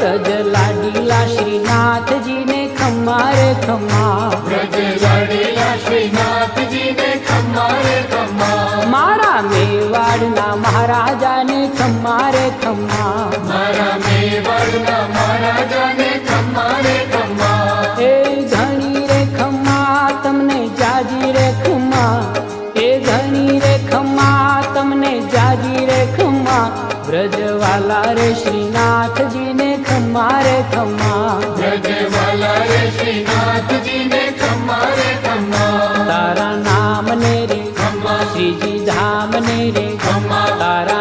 ब्रज लाडीला श्रीनाथ जी ने खम्मा रे खम्मा, ब्रज लाडीला श्रीनाथ जी ने खम्मा रे खम्मा, मारा मेवाड़ना महाराजा ने खम्मा रे खम्मा, मारा मेवाड़ना महाराजा ने खम्मा रे खम्मा, ए घणी रे खम्मा तमने जाजी रे खम्मा, ए घणी रे खम्मा तमने जाजी रे खम्मा, ब्रजवाला रे श्रीनाथ जी ने खम्मा रे खम्मा, ब्रजवाला रे श्रीनाथ जी ने खम्मा रे खम्मा, तारा नाम ने रे खम्मा श्रीजी धाम ने रे खम्मा, तारा